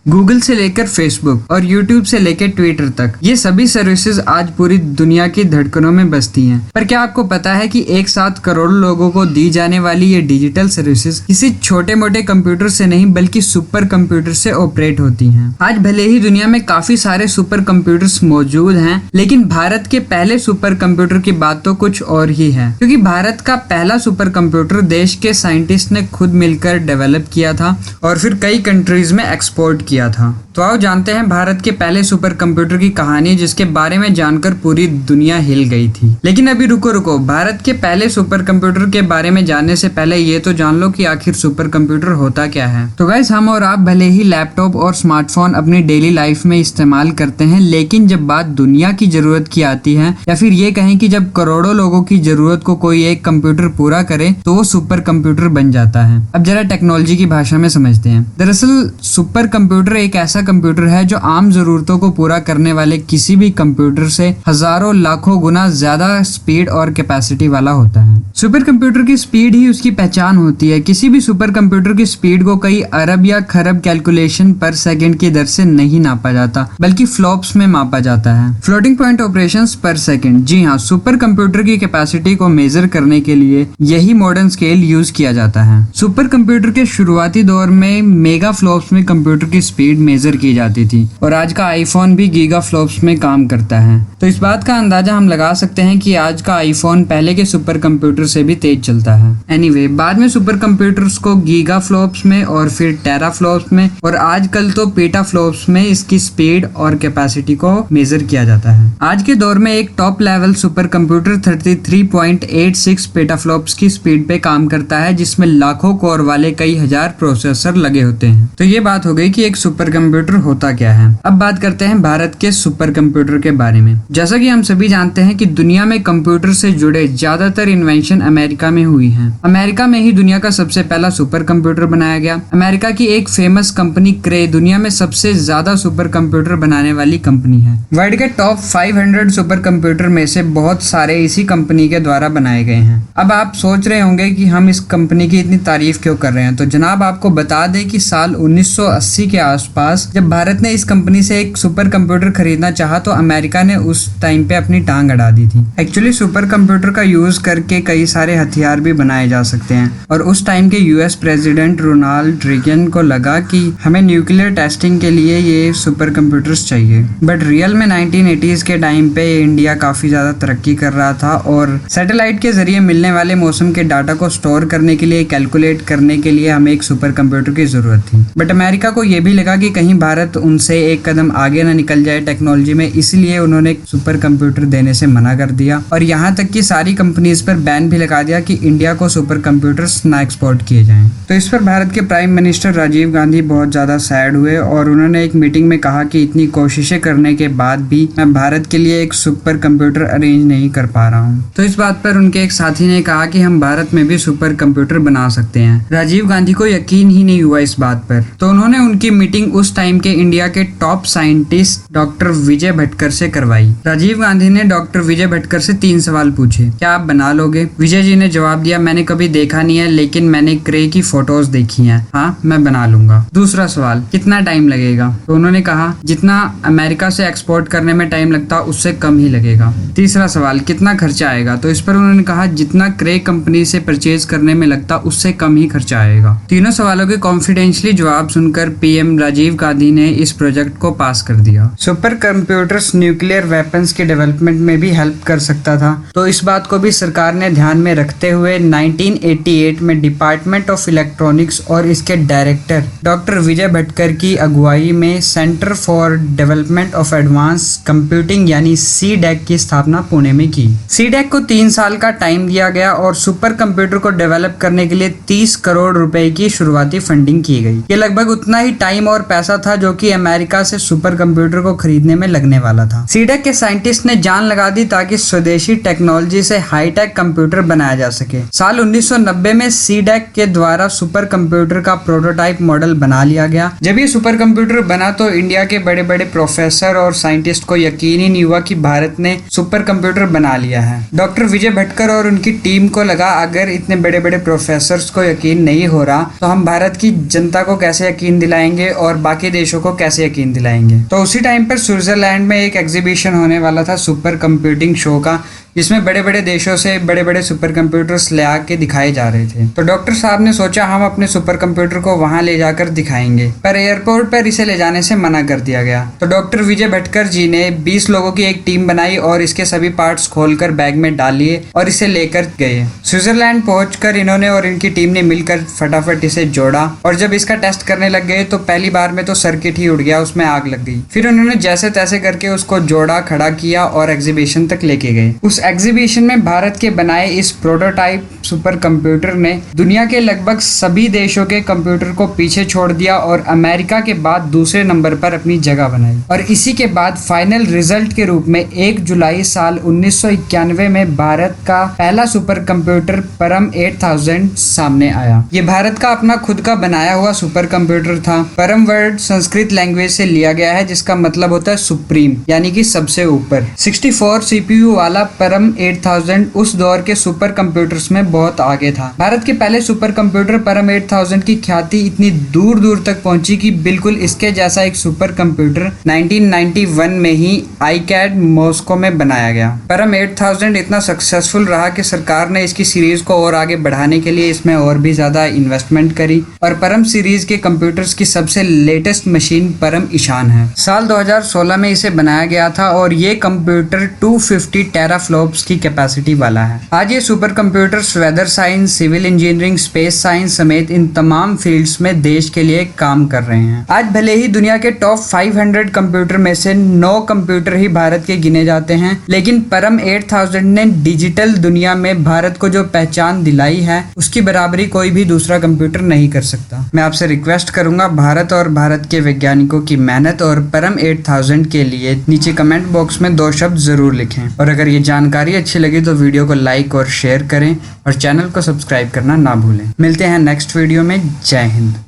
Google से लेकर Facebook और यूट्यूब से लेकर ट्विटर तक ये सभी सर्विसेज आज पूरी दुनिया की धड़कनों में बसती हैं। पर क्या आपको पता है कि एक साथ करोड़ों लोगों को दी जाने वाली ये डिजिटल सर्विसेज किसी छोटे मोटे कंप्यूटर से नहीं बल्कि सुपर कंप्यूटर से ऑपरेट होती हैं। आज भले ही दुनिया में काफी सारे सुपर कंप्यूटर्स मौजूद हैं, लेकिन भारत के पहले सुपर कंप्यूटर की बात तो कुछ और ही है, क्योंकि भारत का पहला सुपर कंप्यूटर देश के साइंटिस्ट ने खुद मिलकर डेवलप किया था और फिर कई कंट्रीज में एक्सपोर्ट किया था। तो आओ जानते हैं भारत के पहले सुपर कंप्यूटर की कहानी, जिसके बारे में जानकर पूरी दुनिया हिल गई थी। लेकिन अभी रुको, भारत के पहले सुपर कंप्यूटर के बारे में जानने से पहले ये तो जान लो कि आखिर सुपर कंप्यूटर होता क्या है। तो गाइस, हम और आप भले ही लैपटॉप और स्मार्टफोन अपनी डेली लाइफ में इस्तेमाल करते हैं, लेकिन जब बात दुनिया की जरूरत की आती है, या फिर ये कहें कि जब करोड़ों लोगों की जरूरत को कोई एक कंप्यूटर पूरा करे, तो वो सुपर कंप्यूटर बन जाता है। अब जरा टेक्नोलॉजी की भाषा में समझते हैं। दरअसल सुपर कंप्यूटर एक ऐसा कंप्यूटर है जो आम जरूरतों को पूरा करने वाले किसी भी कंप्यूटर से हजारों लाखों गुना ज्यादा स्पीड और कैपेसिटी वाला होता है। सुपर कंप्यूटर की स्पीड ही उसकी पहचान होती है। किसी भी सुपर कंप्यूटर की स्पीड को कई अरब या खरब कैलकुलेशन पर सेकंड की दर से नहीं नापा जाता, बल्कि फ्लॉप्स में मापा जाता है, फ्लोटिंग पॉइंट ऑपरेशंस पर सेकंड। जी हाँ, सुपर कंप्यूटर की कैपेसिटी को मेजर करने के लिए यही मॉडर्न स्केल यूज किया जाता है। सुपर कंप्यूटर के शुरुआती दौर में मेगा फ्लॉप्स में कंप्यूटर की स्पीड मेजर की जाती थी, और आज का आईफोन भी गीगा फ्लॉप्स में काम करता है। तो इस बात का अंदाजा हम लगा सकते हैं कि आज का आईफोन पहले के सुपर कंप्यूटर से भी तेज चलता है। एनीवे, बाद में सुपर कंप्यूटर्स को गीगा फ्लॉप्स में और फिर टेरा फ्लॉप्स में और आजकल तो पेटा फ्लॉप्स में इसकी स्पीड और कैपेसिटी को मेजर किया जाता है। आज के दौर में एक top level super computer 33.86 PETA flops की स्पीड पे काम करता है, जिसमें लाखों कोर वाले कई हजार प्रोसेसर लगे होते हैं। तो ये बात हो गई कि एक सुपर कंप्यूटर होता क्या है। अब बात करते हैं भारत के सुपर कंप्यूटर के बारे में। जैसा कि हम सभी जानते हैं कि दुनिया में कंप्यूटर से जुड़े ज्यादातर इन्वेंशन अमेरिका में हुई हैं। अमेरिका में ही दुनिया का सबसे पहला सुपर कंप्यूटर बनाया गया। अमेरिका की एक फेमस कंपनी क्रे दुनिया में सबसे ज्यादा सुपर कंप्यूटर बनाने वाली कंपनी है। वर्ल्ड के टॉप 500 सुपर कंप्यूटर में से बहुत सारे इसी कंपनी के द्वारा बनाए गए हैं। अब आप सोच रहे होंगे कि हम इस कंपनी की इतनी तारीफ क्यों कर रहे हैं। तो जनाब, आपको बता दें कि साल 1980 के आसपास जब भारत ने इस कंपनी से एक सुपर कंप्यूटर खरीदना चाहा, तो अमेरिका ने उस टाइम पे अपनी टांग अड़ा दी थी। एक्चुअली सुपर कंप्यूटर का यूज करके कई सारे हथियार भी बनाए जा सकते हैं, और उस टाइम के यूएस प्रेसिडेंट रोनाल्ड रीगन को लगा कि हमें न्यूक्लियर टेस्टिंग के लिए ये सुपर कंप्यूटर्स चाहिए। बट रियल में 1980s के टाइम पे इंडिया काफी ज्यादा तरक्की कर रहा था, और सैटेलाइट के जरिए मिलने वाले मौसम के डाटा को स्टोर करने के लिए, कैलकुलेट करने के लिए हमें एक सुपर कंप्यूटर की जरूरत थी। बट अमेरिका को यह भी लगा कि कहीं भारत उनसे एक कदम आगे ना निकल जाए टेक्नोलॉजी में, इसलिए उन्होंने सुपर कंप्यूटर देने से मना कर दिया, और यहाँ तक कि सारी कंपनीज पर बैन भी लगा दिया कि इंडिया को सुपर कंप्यूटर्स ना एक्सपोर्ट किए जाएं। तो इस पर भारत के प्राइम मिनिस्टर राजीव गांधी बहुत ज्यादा सैड हुए, और उन्होंने एक मीटिंग में कहा कि इतनी कोशिशें करने के बाद भी मैं भारत के लिए एक सुपर कंप्यूटर अरेंज नहीं कर पा रहा हूँ। तो इस बात पर उनके एक साथी ने कहा कि हम भारत में भी सुपर कंप्यूटर बना सकते हैं। राजीव गांधी को यकीन ही नहीं हुआ इस बात पर, तो उन्होंने उनकी मीटिंग उस टाइम के इंडिया के top scientist doctor Vijay Bhatkar से करवाई। राजीव गांधी ने डॉक्टर विजय भटकर से 3 सवाल पूछे। क्या आप बना लोगे? विजय जी ने जवाब दिया, मैंने कभी देखा नहीं है, लेकिन मैंने क्रे की फोटोज देखी हैं। हाँ, मैं बना लूंगा। दूसरा सवाल, कितना टाइम लगेगा? तो उन्होंने कहा, जितना अमेरिका से एक्सपोर्ट करने में टाइम लगता उससे कम ही लगेगा। तीसरा सवाल, कितना खर्चा आएगा? तो इस पर उन्होंने कहा, जितना क्रे कंपनी से परचेज करने में लगता उससे कम ही खर्चा आएगा। तीनों सवालों के कॉन्फिडेंशियली जवाब सुनकर पीएम राजीव गांधी ने इस प्रोजेक्ट को पास कर दिया। सुपर कंप्यूटर्स न्यूक्लियर वेपन्स के डेवलपमेंट में भी हेल्प कर सकता था, तो इस बात को भी सरकार ने ध्यान में रखते हुए 1988 में डिपार्टमेंट ऑफ इलेक्ट्रॉनिक्स और इसके डायरेक्टर डॉक्टर विजय भटकर की अगुवाई में centre for development of advance computing यानी CDAC की स्थापना पुणे में की। CDAC को 3 साल का टाइम दिया गया, और सुपर कंप्यूटर को डेवलप करने के लिए 30 करोड़ रुपए की शुरुआती फंडिंग की गई। ये लगभग उतना ही टाइम और पैसा था जो कि अमेरिका से सुपर कंप्यूटर को खरीदने में लगने वाला था। CDAC के साइंटिस्ट ने जान लगा दी ताकि स्वदेशी टेक्नोलॉजी से हाईटेक कंप्यूटर बनाया जा सके। साल 1990 में CDAC के द्वारा सुपर कंप्यूटर का प्रोटोटाइप मॉडल बना लिया गया। जब ये सुपर कंप्यूटर बना तो इंडिया के बड़े बड़े प्रोफेसर और साइंटिस्ट को यकीन ही नहीं हुआ कि भारत ने सुपर कंप्यूटर बना लिया है। डॉक्टर विजय भटकर और उनकी टीम को लगा, अगर इतने बड़े बड़े प्रोफेसर को यकीन नहीं हो रहा तो हम भारत की जनता को कैसे यकीन दिलाएंगे और बाकी देशों को कैसे यकीन दिलाएंगे। तो उसी टाइम पर स्विट्जरलैंड में एक एग्जीबिशन होने वाला था सुपर कंप्यूटिंग शो का, जिसमें बड़े बड़े देशों से बड़े बड़े सुपर कंप्यूटर्स ले आके दिखाए जा रहे थे। तो डॉक्टर साहब ने सोचा हम अपने सुपर कंप्यूटर को वहां ले जाकर दिखाएंगे, पर एयरपोर्ट पर इसे ले जाने से मना कर दिया गया। तो डॉक्टर विजय भटकर जी ने 20 लोगों की एक टीम बनाई और इसके सभी पार्ट्स खोलकर बैग में डाल लिए और इसे लेकर गए। स्विट्जरलैंड पहुंचकर इन्होंने और इनकी टीम ने मिलकर फटाफट इसे जोड़ा और जब इसका टेस्ट करने लग गए तो पहली बार में तो सर्किट ही उड़ गया, उसमें आग लग गई। फिर उन्होंने जैसे तैसे करके उसको जोड़ा, खड़ा किया और एग्जीबिशन तक लेके गए। उस एग्जीबिशन में भारत के बनाए इस प्रोटोटाइप सुपर कंप्यूटर ने दुनिया के लगभग सभी देशों के कंप्यूटर को पीछे छोड़ दिया और अमेरिका के बाद दूसरे नंबर पर अपनी जगह बनाई। और इसी के बाद फाइनल रिजल्ट के रूप में 1 जुलाई साल 1991 में भारत का पहला सुपर कंप्यूटर परम 8000 सामने आया। ये भारत का अपना खुद का बनाया हुआ सुपर कंप्यूटर था। परम वर्ड संस्कृत लैंग्वेज से लिया गया है, जिसका मतलब होता है सुप्रीम, यानी कि सबसे ऊपर। 64 सीपीयू वाला परम 8000 उस दौर के सुपर कंप्यूटर्स में बहुत आगे था। भारत के पहले सुपर कंप्यूटर परम 8000 की ख्याति इतनी दूर दूर तक पहुंची कि बिल्कुल इसके जैसा एक सुपर कंप्यूटर 1991 में ही आईकैड मॉस्को में बनाया गया। परम 8000 इतना सक्सेसफुल रहा कि सरकार ने इसकी सीरीज को और आगे बढ़ाने के लिए इसमें और भी ज्यादा इन्वेस्टमेंट करी और परम सीरीज के कंप्यूटर्स की सबसे लेटेस्ट मशीन परम ईशान है। साल 2016 में इसे बनाया गया था और ये कंप्यूटर 250 टेराफ्लॉप्स की कैपेसिटी वाला है। आज ये supercomputers weather science, civil engineering, space science समेत इन तमाम फील्ड्स में देश के लिए काम कर रहे हैं। आज भले ही दुनिया के टॉप 500 कंप्यूटर में से 9 कंप्यूटर ही भारत के गिने जाते हैं, लेकिन परम 8000 ने डिजिटल दुनिया में भारत को जो पहचान दिलाई है उसकी बराबरी कोई भी दूसरा कंप्यूटर नहीं कर सकता। मैं आपसे रिक्वेस्ट करूंगा, भारत और भारत के वैज्ञानिकों की मेहनत और परम 8000 के लिए नीचे कमेंट बॉक्स में 2 शब्द जरूर लिखें। और अगर ये जानकारी अच्छी लगी तो वीडियो को लाइक और शेयर करें और चैनल को सब्सक्राइब करना ना भूलें। मिलते हैं नेक्स्ट वीडियो में। जय हिंद।